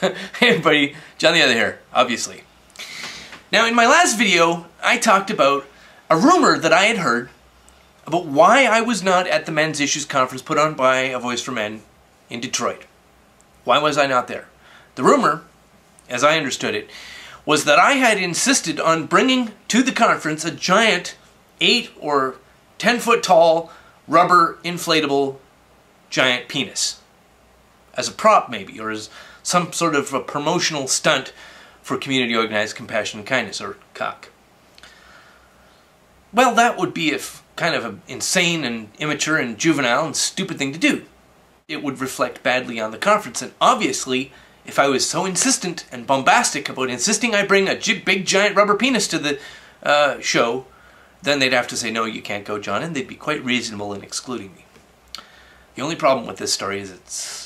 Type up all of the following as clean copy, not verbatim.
Hey everybody, John the Other here, obviously. Now in my last video, I talked about a rumor that I had heard about why I was not at the Men's Issues Conference put on by A Voice for Men in Detroit. Why was I not there? The rumor, as I understood it, was that I had insisted on bringing to the conference a giant 8 or 10 foot tall rubber inflatable giant penis. As a prop maybe, or as some sort of a promotional stunt for Community Organized Compassion and Kindness, or COC. Well, that would be kind of an insane and immature and juvenile and stupid thing to do. It would reflect badly on the conference, and obviously, if I was so insistent and bombastic about insisting I bring a big giant rubber penis to the show, then they'd have to say, no, you can't go, John, and they'd be quite reasonable in excluding me. The only problem with this story is it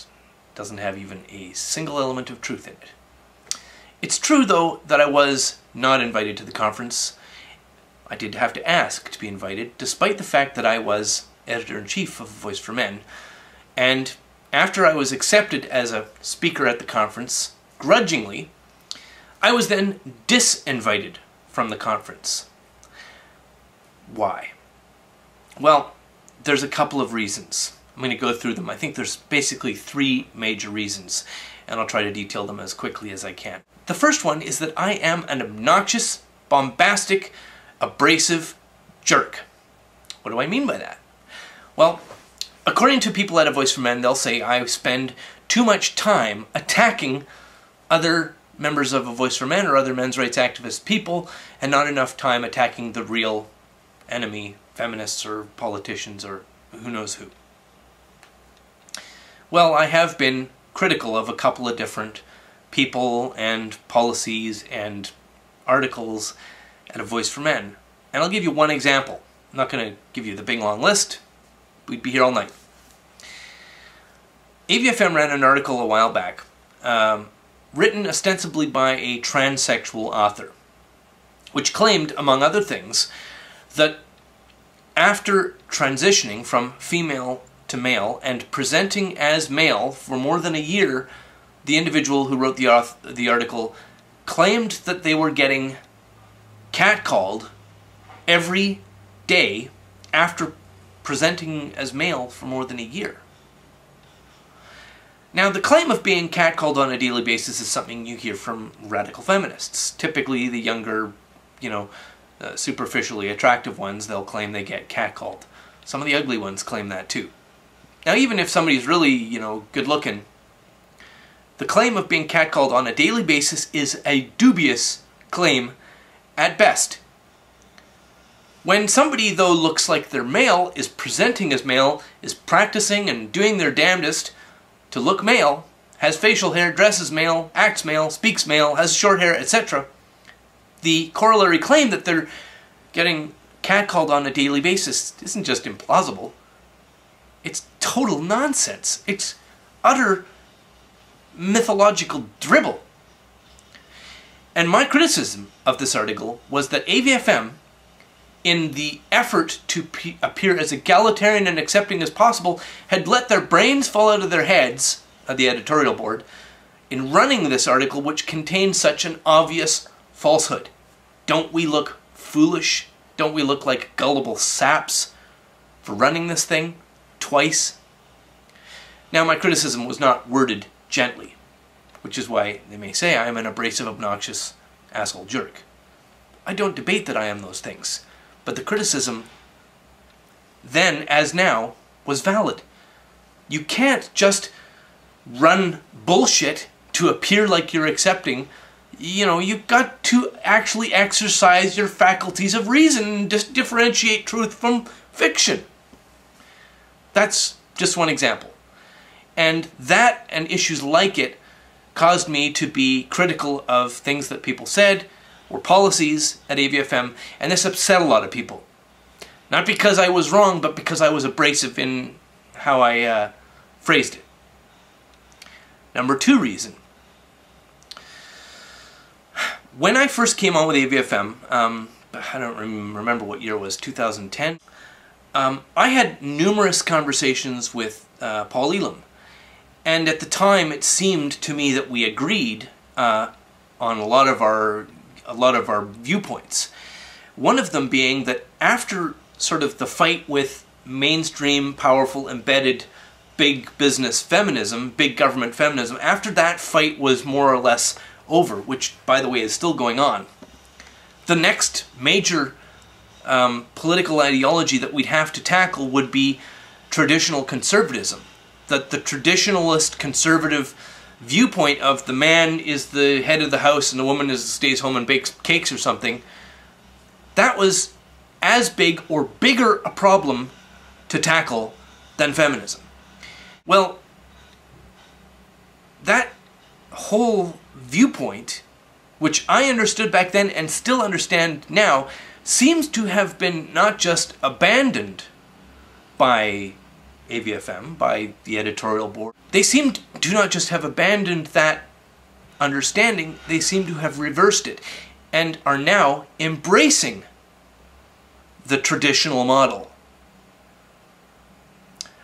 doesn't have even a single element of truth in it. It's true, though, that I was not invited to the conference. I did have to ask to be invited, despite the fact that I was editor-in-chief of Voice for Men. And after I was accepted as a speaker at the conference, grudgingly, I was then disinvited from the conference. Why? Well, there's a couple of reasons. I'm going to go through them. I think there's basically 3 major reasons, and I'll try to detail them as quickly as I can. The first one is that I am an obnoxious, bombastic, abrasive jerk. What do I mean by that? Well, according to people at A Voice for Men, they'll say I spend too much time attacking other members of A Voice for Men or other men's rights activist people, and not enough time attacking the real enemy, feminists or politicians or who knows who. Well, I have been critical of a couple of different people and policies and articles at A Voice for Men. And I'll give you one example. I'm not going to give you the big long list. We'd be here all night. AVFM ran an article a while back, written ostensibly by a transsexual author, which claimed, among other things, that after transitioning from female to male and presenting as male for more than a year, the individual who wrote the article claimed that they were getting catcalled every day after presenting as male for more than a year. Now, the claim of being catcalled on a daily basis is something you hear from radical feminists. Typically, the younger, superficially attractive ones, they'll claim they get catcalled. Some of the ugly ones claim that too. Now, even if somebody's really, good looking, the claim of being catcalled on a daily basis is a dubious claim at best. When somebody, though, looks like they're male, is presenting as male, is practicing and doing their damnedest to look male, has facial hair, dresses male, acts male, speaks male, has short hair, etc., the corollary claim that they're getting catcalled on a daily basis isn't just implausible. It's total nonsense. It's utter mythological dribble. And my criticism of this article was that AVFM, in the effort to appear as egalitarian and accepting as possible, had let their brains fall out of their heads, the editorial board, in running this article which contained such an obvious falsehood. Don't we look foolish? Don't we look like gullible saps for running this thing twice? Now, my criticism was not worded gently, which is why they may say I am an abrasive, obnoxious asshole jerk. I don't debate that I am those things, but the criticism, then as now, was valid. You can't just run bullshit to appear like you're accepting. You've got to actually exercise your faculties of reason and differentiate truth from fiction. That's just one example. And that and issues like it caused me to be critical of things that people said or policies at AVFM, and this upset a lot of people. Not because I was wrong, but because I was abrasive in how I phrased it. Number 2 reason. When I first came on with AVFM, I don't remember what year it was, 2010, I had numerous conversations with Paul Elam. And at the time, it seemed to me that we agreed on a lot of our viewpoints. One of them being that after sort of the fight with mainstream, powerful, embedded, big business feminism, big government feminism, after that fight was more or less over, which, by the way, is still going on, the next major political ideology that we'd have to tackle would be traditional conservatism. That the traditionalist conservative viewpoint of the man is the head of the house and the woman stays home and bakes cakes or something, that was as big or bigger a problem to tackle than feminism. Well, that whole viewpoint, which I understood back then and still understand now, seems to have been not just abandoned by AVFM, by the editorial board. They seem to not just have abandoned that understanding, they seem to have reversed it and are now embracing the traditional model.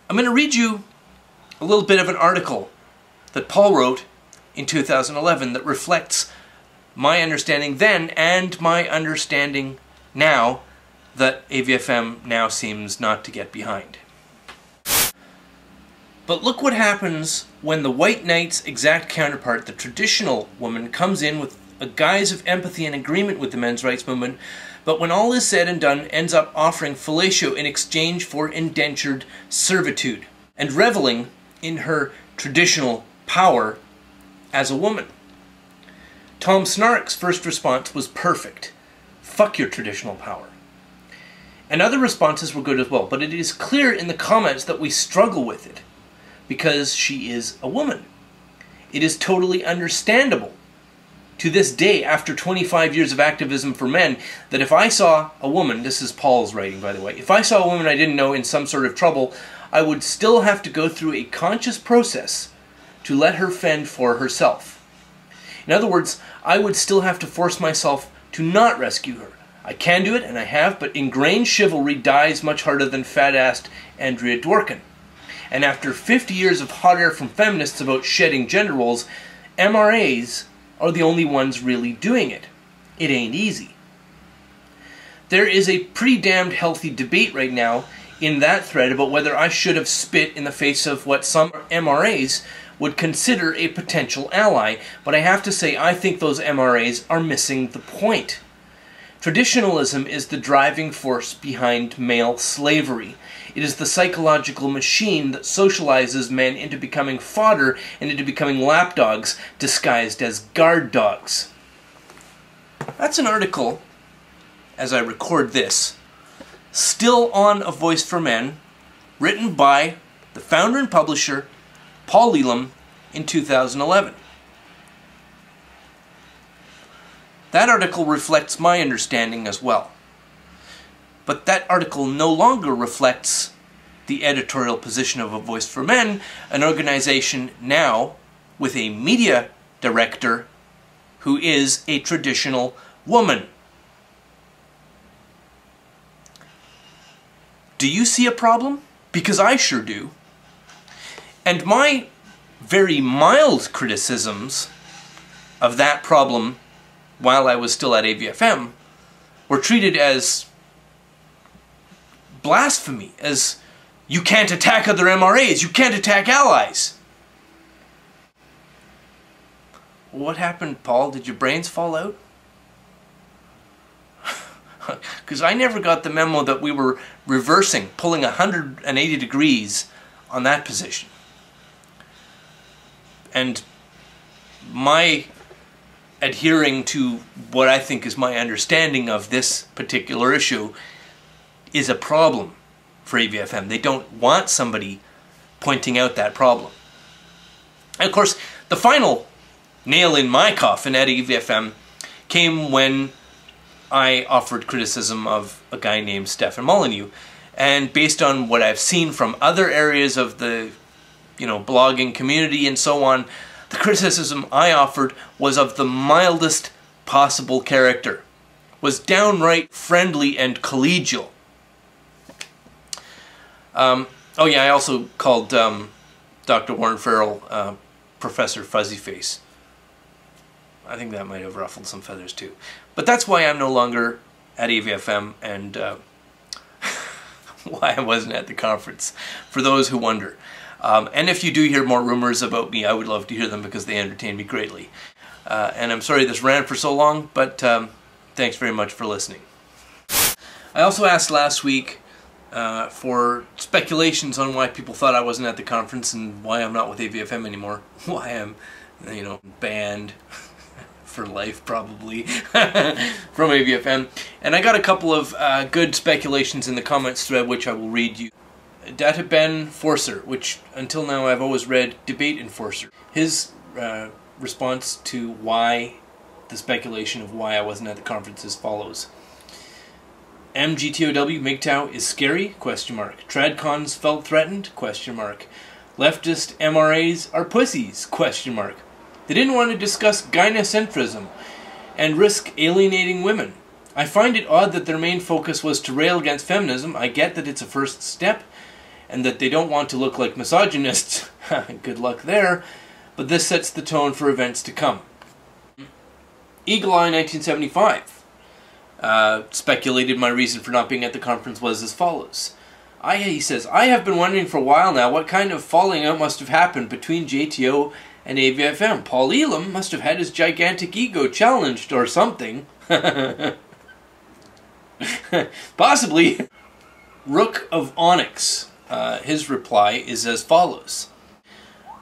I'm going to read you a little bit of an article that Paul wrote in 2011 that reflects my understanding then and my understanding now that AVFM now seems not to get behind. But look what happens when the white knight's exact counterpart, the traditional woman, comes in with a guise of empathy and agreement with the men's rights movement, but when all is said and done, ends up offering fellatio in exchange for indentured servitude, and reveling in her traditional power as a woman. Tom Snark's first response was perfect. Fuck your traditional power. And other responses were good as well, but it is clear in the comments that we struggle with it, because she is a woman. It is totally understandable to this day, after 25 years of activism for men, that if I saw a woman, this is Paul's writing by the way, if I saw a woman I didn't know in some sort of trouble, I would still have to go through a conscious process to let her fend for herself. In other words, I would still have to force myself to not rescue her. I can do it, and I have, but ingrained chivalry dies much harder than fat-assed Andrea Dworkin. And after 50 years of hot air from feminists about shedding gender roles, MRAs are the only ones really doing it. It ain't easy. There is a pretty damned healthy debate right now in that thread about whether I should have spit in the face of what some MRAs would consider a potential ally, but I have to say I think those MRAs are missing the point. Traditionalism is the driving force behind male slavery. It is the psychological machine that socializes men into becoming fodder and into becoming lapdogs disguised as guard dogs. That's an article, as I record this, still on A Voice for Men, written by the founder and publisher, Paul Elam, in 2011. That article reflects my understanding as well. But that article no longer reflects the editorial position of A Voice for Men, an organization now with a media director who is a traditional woman. Do you see a problem? Because I sure do. And my very mild criticisms of that problem while I was still at AVFM were treated as blasphemy, as you can't attack other MRAs, you can't attack allies. What happened, Paul? Did your brains fall out? Because I never got the memo that we were reversing, pulling 180 degrees on that position. And my adhering to what I think is my understanding of this particular issue is a problem for AVFM. They don't want somebody pointing out that problem. And of course, the final nail in my coffin at AVFM came when I offered criticism of a guy named Stefan Molyneux. And based on what I've seen from other areas of the, blogging community and so on, the criticism I offered was of the mildest possible character, was downright friendly and collegial. I also called Dr. Warren Farrell, Professor Fuzzy Face. I think that might have ruffled some feathers too. But that's why I'm no longer at AVFM and why I wasn't at the conference, for those who wonder. And if you do hear more rumors about me, I would love to hear them because they entertain me greatly. And I'm sorry this ran for so long, but thanks very much for listening. I also asked last week for speculations on why people thought I wasn't at the conference and why I'm not with AVFM anymore. Why I'm, you know, banned for life probably from AVFM. And I got a couple of good speculations in the comments thread, which I will read you. Data Ben Forcer, which until now I've always read Debate Enforcer. His response to why the speculation of why I wasn't at the conference as follows. JtO MGTOW is scary? Question mark. Tradcons felt threatened? Question mark. Leftist MRAs are pussies? Question mark. They didn't want to discuss gynocentrism and risk alienating women. I find it odd that their main focus was to rail against feminism. I get that it's a first step and that they don't want to look like misogynists. Good luck there. But this sets the tone for events to come. Eagle Eye 1975 speculated my reason for not being at the conference was as follows. He says, I have been wondering for a while now what kind of falling out must have happened between JtO and AVFM. Paul Elam must have had his gigantic ego challenged or something. Possibly. Rook of Onyx, his reply is as follows.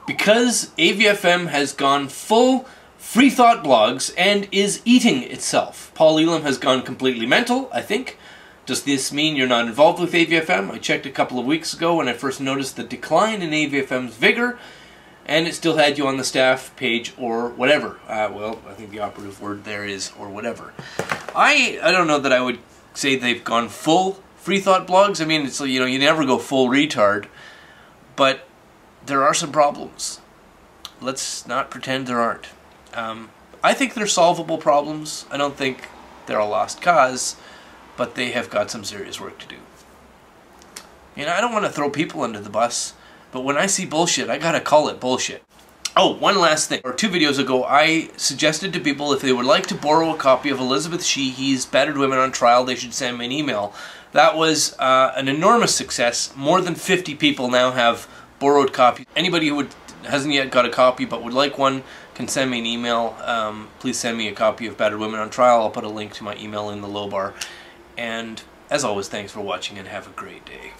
Because AVFM has gone full free thought blogs and is eating itself. Paul Elam has gone completely mental, I think. Does this mean you're not involved with AVFM? I checked a couple of weeks ago when I first noticed the decline in AVFM's vigor, and it still had you on the staff page or whatever. Well, I think the operative word there is or whatever. I don't know that I would say they've gone full free thought blogs. I mean, it's, you know, you never go full retard, but there are some problems. Let's not pretend there aren't. I think they're solvable problems. I don't think they're a lost cause, but they have got some serious work to do. You know, I don't want to throw people under the bus, but when I see bullshit, I gotta call it bullshit. Oh, one last thing. 2 videos ago, I suggested to people if they would like to borrow a copy of Elizabeth Sheehy's Battered Women on Trial, they should send me an email. That was an enormous success. More than 50 people now have borrowed copies. Anybody who hasn't yet got a copy but would like one can send me an email. Please send me a copy of Battered Women on Trial. I'll put a link to my email in the low bar. And as always, thanks for watching and have a great day.